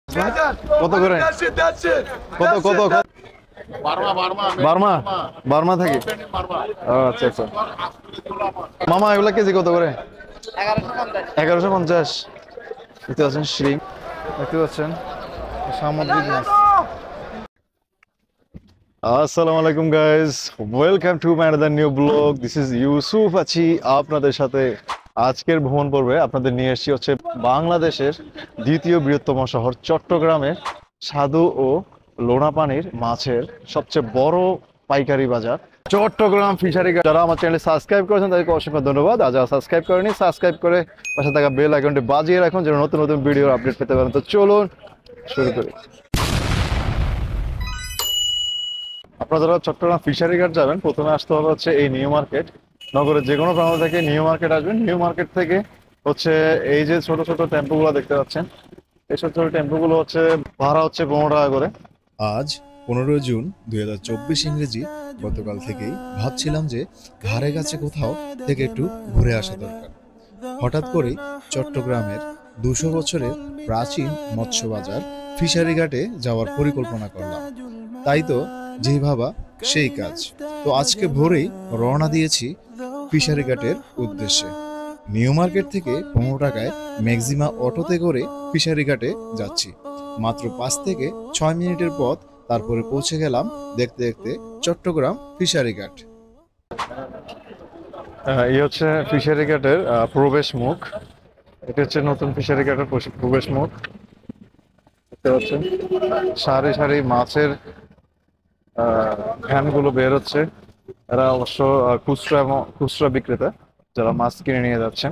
কত করে? কত কত বার্মা বার্মা থেকে? আচ্ছা আচ্ছা। মামা এগুলা কেজি কত করে? 1150। দেখতে পাচ্ছেন শ্রিম, দেখতে পাচ্ছেন সামুদ্রিক মাছ। আসসালামু আলাইকুম guys, welcome to my another new blog. This is Yusuf, আছি আপনাদের সাথে। আজকের ভ্রমণ পর্বে আপনাদের নিয়ে এসেছি হচ্ছে বাংলাদেশের দ্বিতীয় বৃহত্তম শহর চট্টগ্রামের স্বাদু ও লোনাপানির মাছের সবচেয়ে বড় পাইকারি বাজার চট্টগ্রাম ফিশারি। যারা আমার চ্যানেল সাবস্ক্রাইব করেছেন তাদেরকে অসংখ্য ধন্যবাদ। আর যারা সাবস্ক্রাইব করেনি, সাবস্ক্রাইব করে পাশে থাকা বেল আইকনটি বাজিয়ে রাখুন যেন নতুন নতুন ভিডিওর আপডেট পেতে পারেন। তো চলুন শুরু করি। আপনারা যারা চট্টগ্রাম ফিশারি ঘাট যাবেন, প্রথমে আসতে হবে হচ্ছে এই নিউ মার্কেট। নগরের যে কোনো প্রান্ত থেকে নিউ মার্কেট আসবেন। নিউ মার্কেট থেকে হচ্ছে এই যে ছোট ছোট টেম্পোগুলো দেখতে পাচ্ছেন, এই ছোট ছোট টেম্পোগুলো হচ্ছে ভাড়া হচ্ছে 15 টাকা করে। আজ 15 জুন 2024 ইংরেজি। গতকাল থেকেই ভাবছিলাম যে ধারে কাছে কোথাও থেকে একটু ঘুরে আসা দরকার। হঠাৎ করেই চট্টগ্রামের 200 বছরের প্রাচীন মৎস্য বাজার ফিশারি ঘাটে যাওয়ার পরিকল্পনা করলাম। তাই তো যেই ভাবা সেই কাজ। তো আজকে ভোরেই রওনা দিয়েছি ফিশারি ঘাটের উদ্দেশ্যে। নিউ মার্কেট থেকে 15 টাকায় ম্যাক্সিমা অটোতে করে ফিশারি ঘাটে যাচ্ছি। মাত্র 5 থেকে 6 মিনিটের পথ, তারপরে পৌঁছে গেলাম দেখতে দেখতে চট্টগ্রাম ফিশারি ঘাট। এই হচ্ছে ফিশারি ঘাটের প্রবেশ মুখ। এটা হচ্ছে নতুন ফিশারি ঘাটের প্রবেশ মুখ। দেখতে পাচ্ছেন সারি সারি মাছের ভ্যানগুলো বের হচ্ছে। এরা অবশ্য খুচরা বিক্রেতা যারা মাছ কিনে নিয়ে যাচ্ছেন।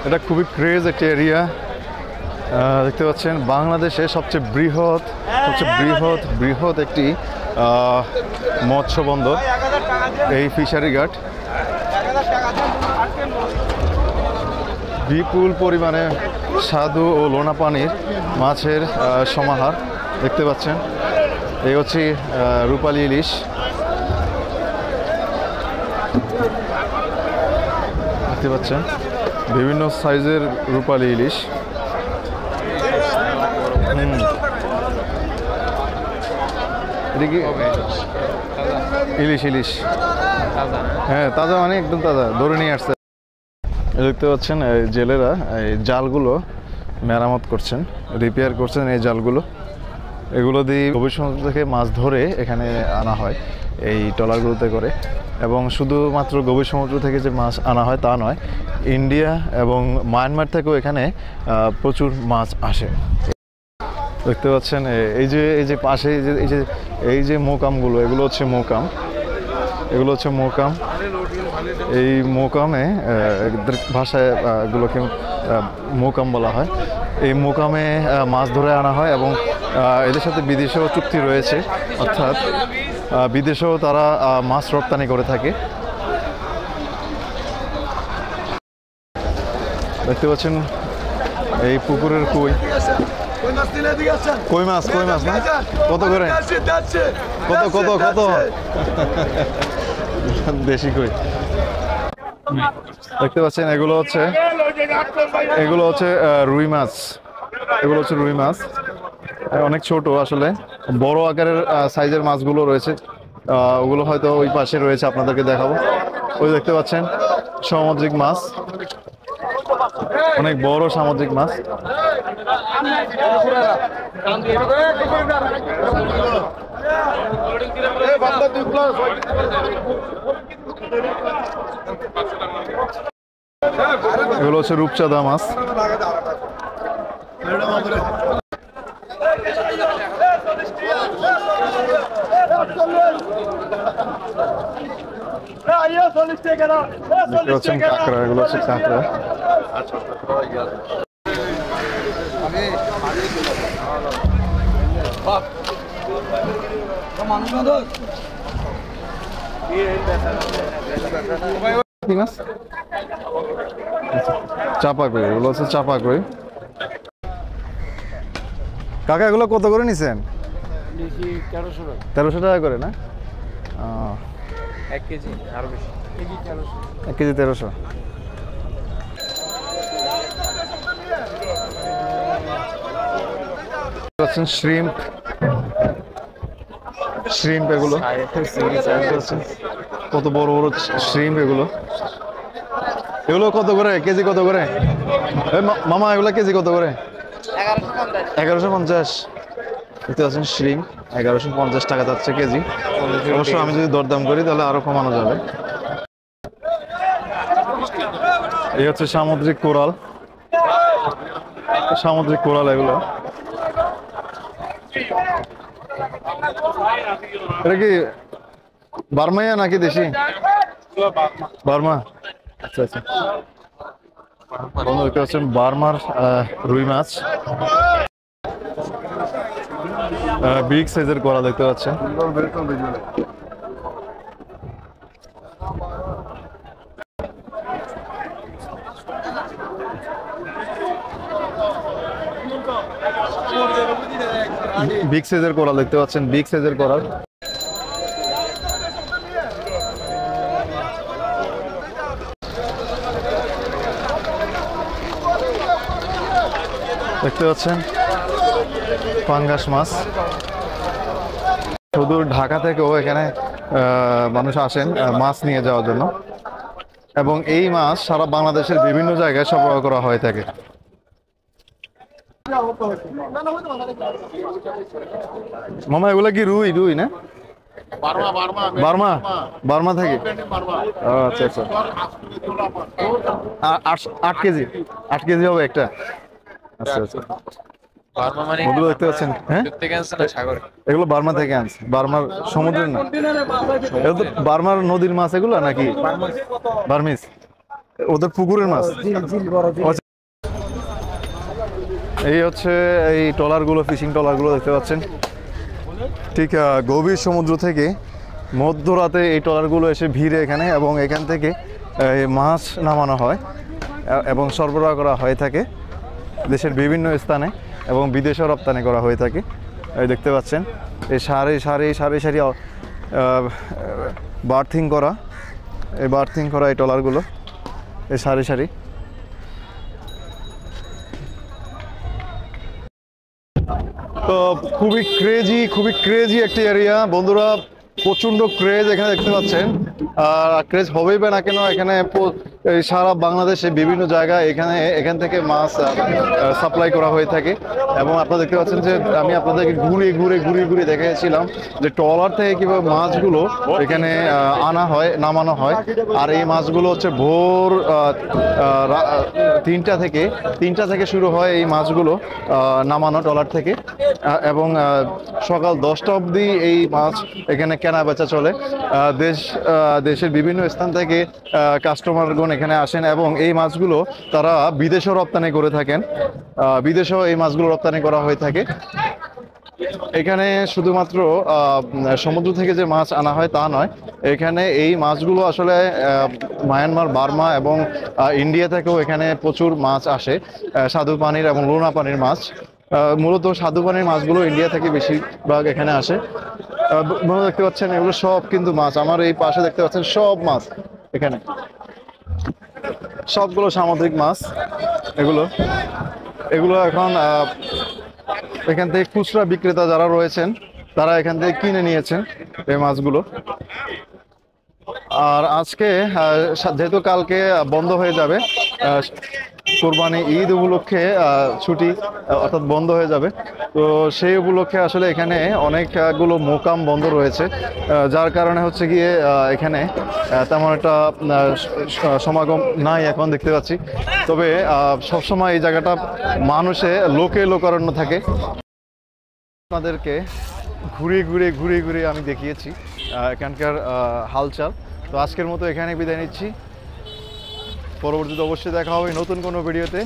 এটা খুবই ক্রেজ একটা এরিয়া। দেখতে পাচ্ছেন বাংলাদেশের সবচেয়ে বৃহৎ একটি মৎস্য বন্দর এই ফিশারি ঘাট। বিপুল পরিমাণে স্বাদু ও লোনা পানির মাছের সমাহার দেখতে পাচ্ছেন। এই হচ্ছে রূপালী ইলিশ। দেখতে পাচ্ছেন বিভিন্ন সাইজের রূপালী ইলিশ। ইলিশ হ্যাঁ, তাজা মানে একদম তাজা, ধরে নিয়ে আসছে। দেখতে পাচ্ছেন জেলেরা এই জালগুলো মেরামত করছেন, রিপেয়ার করছেন এই জালগুলো। এগুলো দিয়ে গভীর সমুদ্র থেকে মাছ ধরে এখানে আনা হয় এই ট্রলারগুলোতে করে। এবং শুধুমাত্র গভীর সমুদ্র থেকে যে মাছ আনা হয় তা নয়, ইন্ডিয়া এবং মায়ানমার থেকেও এখানে প্রচুর মাছ আসে। দেখতে পাচ্ছেন এই যে পাশে এই যে মোকামগুলো, এগুলো হচ্ছে মোকাম। এই মোকামে ভাষায় এগুলোকে মোকাম বলা হয়। এই মোকামে মাছ ধরে আনা হয় এবং এদের সাথে বিদেশেও চুক্তি রয়েছে, অর্থাৎ বিদেশেও তারা মাছ রপ্তানি করে থাকে। দেখতে পাচ্ছেন এই পুকুরের কই মাছ না? কত করে? কত দেশি কই। দেখতে পাচ্ছেন এগুলো হচ্ছে রুই মাছ। অনেক ছোট, আসলে বড় আকারের সাইজের মাছগুলো রয়েছে। ওগুলো হয়তো ওই পাশে রয়েছে, আপনাদেরকে দেখাবো। ওই দেখতে পাচ্ছেন সামুদ্রিক মাছ, অনেক বড় সামুদ্রিক মাছ। এগুলো হচ্ছে রূপচাঁদা মাছ। দেখতে পাচ্ছেন কাঁকড়া, এগুলো হচ্ছে কাঁকড়া। চাপা কই, এগুলো হচ্ছে চাপা কই। কাকা এগুলো কত করে নিছেন? 1300 টাকা করে না? 1 কেজি আরো বেশি, 1 কেজি 1300। পাচ্ছেন শ্রিম্প, শ্রিম্প এগুলো দেখতে পাচ্ছেন কত বড় বড় শ্রিম্প এগুলো। এগুলো কত করে কেজি, কত করে মামা এগুলো কেজি কত করে? 1150। দেখতে পাচ্ছেন শ্রিম্প 1150 টাকা যাচ্ছে কেজি। অবশ্য আমি যদি দরদাম করি তাহলে আরো কমানো যাবে। এই হচ্ছে সামুদ্রিক কোরাল, সামুদ্রিক কোরাল এগুলো। এটা কি বার্মাইয়া নাকি দেশি? বার্মা। আচ্ছা আচ্ছা, দেখতে পাচ্ছেন বার্মার রুই মাছ, বিগ সাইজের কোরাল দেখতে পাচ্ছেন। বিগ সাইজের কোরাল দেখতে পাচ্ছেন, বিগ সাইজের কোরাল। দেখতে পাচ্ছেন পাঙ্গাস মাছ। শুধু ঢাকা থেকেও এখানে মানুষ আসেন মাছ নিয়ে যাওয়ার জন্য, এবং এই মাছ সারা বাংলাদেশের বিভিন্ন জায়গায় সরবরাহ করা হয়ে থাকে। মামা এগুলা কি রুই? রুই না? বার্মা, বার্মা থেকে। আচ্ছা আচ্ছা, 8 কেজি, 8 কেজি হবে একটা। আচ্ছা আচ্ছা, ওগুলো দেখতে পাচ্ছেন, হ্যাঁ এগুলো বার্মা থেকে আনছে, বার্মার সমুদ্রের না, এগুলো তো বার্মার নদীর মাছ এগুলো নাকি? বার্মিস, ওদের পুকুরের মাছ। এই হচ্ছে এই ট্রলারগুলো, ফিশিং ট্রলারগুলো দেখতে পাচ্ছেন। ঠিক গভীর সমুদ্র থেকে মধ্যরাতে এই ট্রলারগুলো এসে ভিড়ে এখানে, এবং এখান থেকে মাছ নামানো হয় এবং সরবরাহ করা হয়ে থাকে দেশের বিভিন্ন স্থানে, এবং বিদেশে রপ্তানি করা হয়ে থাকে। এই দেখতে পাচ্ছেন এই সারি সারি সারি সারি বার্থিং করা, এই বার্থিং করা এই ট্রলারগুলো, এই সারি সারি। তো খুবই ক্রেজি একটি এরিয়া বন্ধুরা, প্রচন্ড ক্রেজ এখানে দেখতে পাচ্ছেন। আর ক্রেজ হবেই বা না কেন, এখানে সারা বাংলাদেশে বিভিন্ন জায়গায় এখান থেকে মাছ সাপ্লাই করা হয়ে থাকে। এবং আপনারা দেখতে পাচ্ছেন যে আমি আপনাদেরকে ঘুরিয়ে দেখিয়েছিলাম যে ট্রলার থেকে কিভাবে মাছগুলো এখানে আনা হয়, নামানো হয়। আর এই মাছগুলো হচ্ছে ভোর 3টা থেকে শুরু হয় এই মাছগুলো নামানো ট্রলার থেকে, এবং সকাল 10টা অবধি এই মাছ এখানে কেনা বেচা চলে। দেশের বিভিন্ন স্থান থেকে কাস্টমারগণ এখানে আসেন, এবং এই মাছগুলো তারা বিদেশেও রপ্তানি করে থাকেন, বিদেশেও এই মাছগুলো রপ্তানি করা হয়ে থাকে। এখানে শুধুমাত্র সমুদ্র থেকে যে মাছ আনা হয় তা নয়, এখানে এই মাছগুলো আসলে মায়ানমার, বার্মা এবং ইন্ডিয়া থেকেও এখানে প্রচুর মাছ আসে, স্বাদু পানির এবং লোনা পানির মাছ। মূলত স্বাদু পানির মাছগুলো ইন্ডিয়া থেকে বেশিরভাগ এখানে আসে। দেখতে পাচ্ছেন এগুলো সব কিন্তু মাছ, আমার এই পাশে দেখতে পাচ্ছেন সব মাছ, এখানে সবগুলো সামুদ্রিক মাছ। এগুলো এখন এখান থেকে খুচরা বিক্রেতা যারা রয়েছেন তারা এখান থেকে কিনে নিয়েছেন এই মাছগুলো। আর আজকে যেহেতু কালকে বন্ধ হয়ে যাবে, কোরবানি ঈদ উপলক্ষে ছুটি অর্থাৎ বন্ধ হয়ে যাবে, তো সেই উপলক্ষে আসলে এখানে অনেকগুলো মোকাম বন্ধ রয়েছে, যার কারণে হচ্ছে গিয়ে এখানে তেমন একটা সমাগম নাই এখন দেখতে পাচ্ছি। তবে সবসময় এই জায়গাটা লোকে লোকারণ্য থাকে। আপনাদেরকে ঘুরিয়ে আমি দেখিয়েছি এখানকার হালচাল। তো আজকের মতো এখানে বিদায় নিচ্ছি, পরবর্তীতে অবশ্যই দেখা হবে নতুন কোনো ভিডিওতে।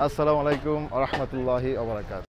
আসসালামু আলাইকুম ওয়া রাহমাতুল্লাহি ওয়া বারাকাতুহু।